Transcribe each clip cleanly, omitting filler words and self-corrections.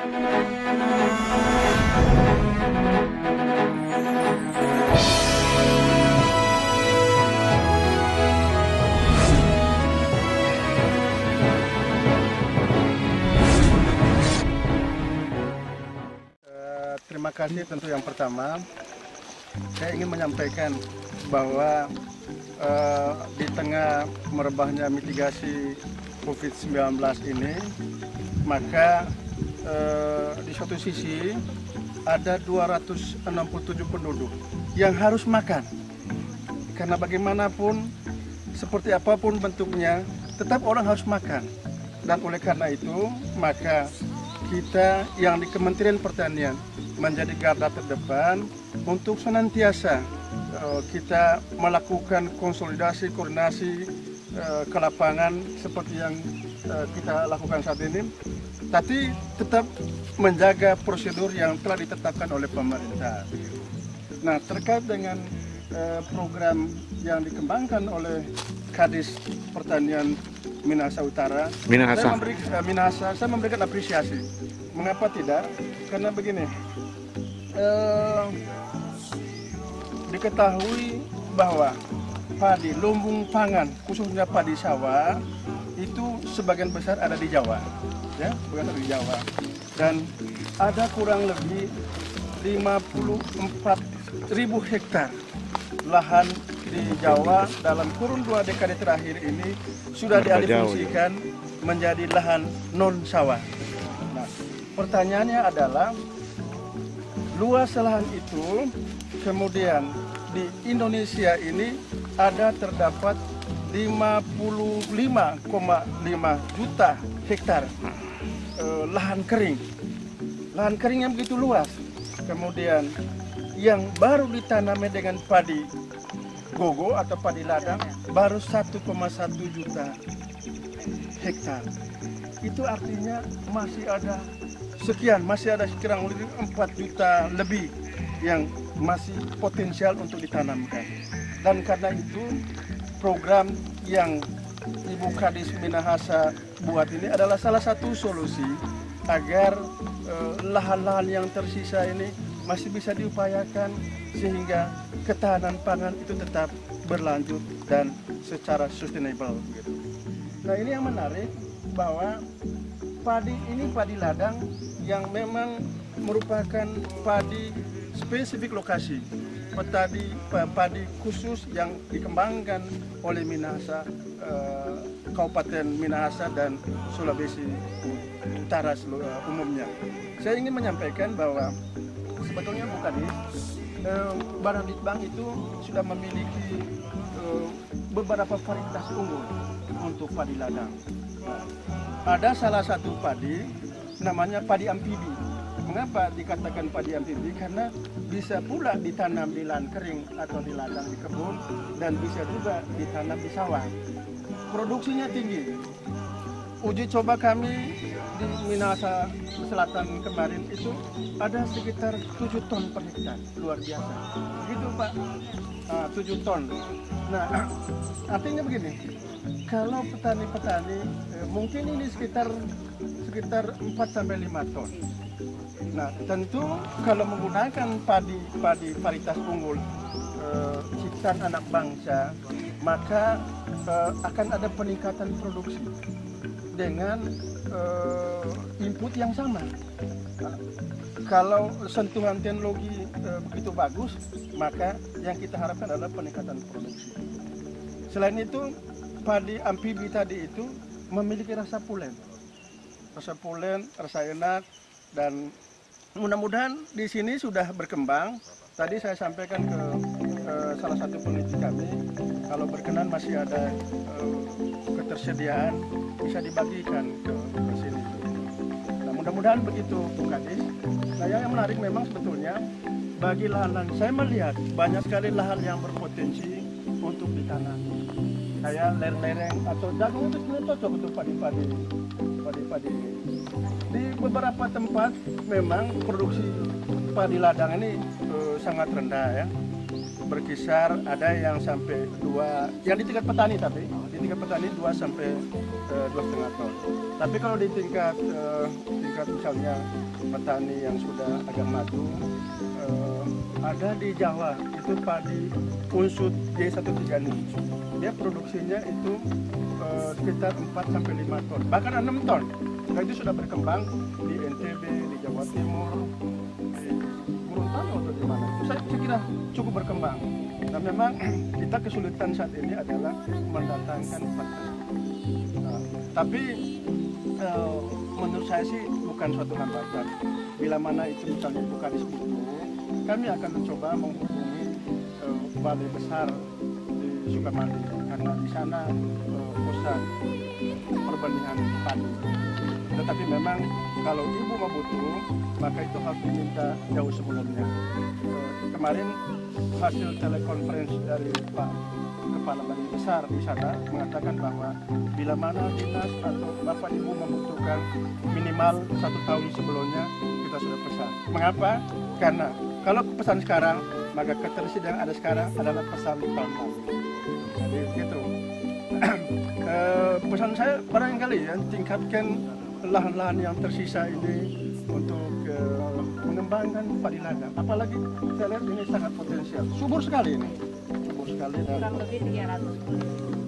Terima kasih. Tentu yang pertama saya ingin menyampaikan bahwa di tengah merebahnya mitigasi COVID-19 ini, maka di suatu sisi ada 267 penduduk yang harus makan. Karena bagaimanapun, seperti apapun bentuknya, tetap orang harus makan. Dan oleh karena itu, maka kita yang di Kementerian Pertanian menjadi garda terdepan untuk senantiasa kita melakukan konsolidasi, koordinasi ke lapangan seperti yang kita lakukan saat ini, tapi tetap menjaga prosedur yang telah ditetapkan oleh pemerintah. Nah, terkait dengan program yang dikembangkan oleh Kadis Pertanian Minahasa Utara, saya memberikan apresiasi. Mengapa tidak? Karena begini, diketahui bahwa padi, lumbung pangan, khususnya padi sawah, itu sebagian besar ada di Jawa, ya, sebagian ada di Jawa, dan ada kurang lebih 54.000 hektar lahan di Jawa dalam kurun 2 dekade terakhir ini sudah dialihfungsikan menjadi lahan non sawah. Nah, pertanyaannya adalah luas lahan itu kemudian di Indonesia ini terdapat 55,5 juta hektar lahan kering. Lahan kering yang begitu luas. Kemudian yang baru ditanami dengan padi gogo atau padi ladang baru 1,1 juta hektar. Itu artinya masih ada sekitar 4 juta lebih yang masih potensial untuk ditanamkan. Dan karena itu program yang Ibu Kadis Minahasa buat ini adalah salah satu solusi agar lahan-lahan yang tersisa ini masih bisa diupayakan sehingga ketahanan pangan itu tetap berlanjut dan secara sustainable. Nah, ini yang menarik bahwa padi ini padi ladang yang memang merupakan padi spesifik lokasi, padi khusus yang dikembangkan oleh Minahasa, Kabupaten Minahasa dan Sulawesi Utara umumnya. Saya ingin menyampaikan bahwa sebetulnya bukan Baraditbang itu sudah memiliki beberapa varietas unggul untuk padi ladang. Ada salah satu padi namanya padi amfibi. Mengapa dikatakan padi amfibi? Karena bisa pula ditanam di lahan kering atau di ladang di kebun, dan bisa juga ditanam di sawah. Produksinya tinggi. Uji coba kami di Minahasa Selatan kemarin itu ada sekitar 7 ton per hektar, luar biasa. Begitu Pak, 7 ton. Nah, artinya begini, kalau petani-petani mungkin ini sekitar 4-5 ton. Nah, tentu kalau menggunakan padi varietas unggul ciptaan anak bangsa, maka akan ada peningkatan produksi dengan input yang sama. Kalau sentuhan teknologi begitu bagus, maka yang kita harapkan adalah peningkatan produksi. Selain itu, padi amfibi tadi itu memiliki rasa pulen, rasa enak, dan mudah-mudahan di sini sudah berkembang. Tadi saya sampaikan ke salah satu peneliti kami, kalau berkenan masih ada ketersediaan bisa dibagikan ke sini. Nah, mudah-mudahan begitu, Bu Kadis. Nah, yang menarik memang sebetulnya bagi lahan, saya melihat banyak sekali lahan yang berpotensi untuk ditanam. Kayak lereng-lereng atau jagung itu sebenarnya cocok untuk padi-padi. Di beberapa tempat memang produksi padi ladang ini sangat rendah ya. Berkisar ada yang sampai 2, yang di tingkat petani tapi di tingkat petani 2 sampai 2,5 ton. Tapi kalau di tingkat misalnya petani yang sudah agak maju, ada di Jawa itu padi unsut J136. Dia produksinya itu sekitar 4 sampai 5 ton, bahkan 6 ton. Nah, itu sudah berkembang di NTB, di Jawa Timur, di Gorontalo atau di mana. Itu saya kira cukup berkembang. Nah, memang kita kesulitan saat ini adalah mendatangkan petani. Nah, tapi menurut saya sih bukan suatu hambatan. Bila mana itu misalnya bukan butuh, kami akan mencoba menghubungi balai besar di Sukamandi karena di sana pusat perbandingan padi. Tetapi memang kalau ibu mau butuh, maka itu harus diminta jauh sebelumnya. Kemarin hasil telekonferensi dari Pak Kepala Balai Besar di sana mengatakan bahwa bila mana dinas atau Bapak Ibu membutuhkan minimal 1 tahun sebelumnya, kita sudah pesan. Mengapa? Karena kalau pesan sekarang, maka ketersediaan yang ada sekarang adalah pesan tahun lalu. Jadi gitu. Pesan saya barangkali ya, tingkatkan lahan-lahan yang tersisa ini untuk mengembangkan padi ladang. Apalagi saya lihat ini sangat potensial. Subur sekali ini. Subur sekali. Kurang lebih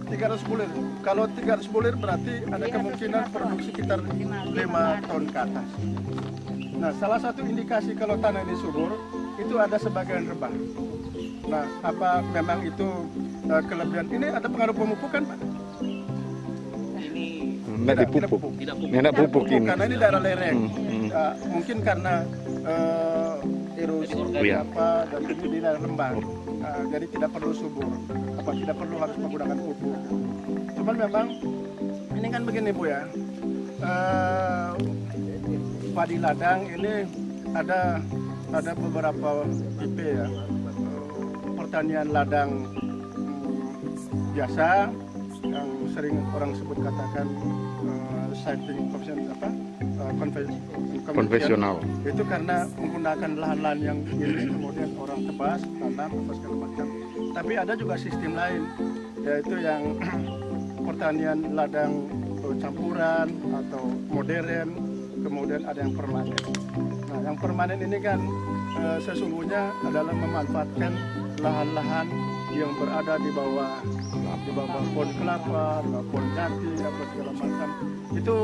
300 bulir. Kalau 300 bulir berarti ada kemungkinan produksi sekitar 5 ton ke atas. Nah, salah satu indikasi kalau tanah ini subur, itu ada sebagian rebah. Nah, apa memang itu kelebihan? Ini ada pengaruh pemupukan, Pak? Tidak pupuk ini. Karena ini daerah lereng. Mungkin karena erosi apa dan ini di daerah lembah. Jadi tidak perlu subur. Tidak perlu harus menggunakan pupuk. Cuman memang ini kan begini Bu ya. Padi ladang ini ada beberapa tipe ya. Pertanian ladang biasa yang sering orang sebut katakan konvensional. Itu karena menggunakan lahan-lahan yang jenis kemudian orang tebas, tanam, apa segala macam. Tapi ada juga sistem lain, yaitu yang pertanian ladang campuran atau modern, kemudian ada yang permanen. Nah, yang permanen ini kan sesungguhnya adalah memanfaatkan lahan-lahan yang berada di bawah pohon kelapa, pohon jati, apa segala macam. Itu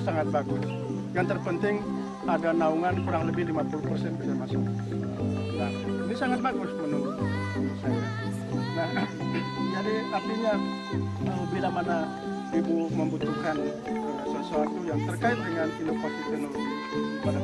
sangat bagus. Yang terpenting ada naungan kurang lebih 50% bisa masuk. Nah, ini sangat bagus menurut saya. Nah, jadi artinya bila mana ibu membutuhkan sesuatu yang terkait dengan inovasi teknologi pada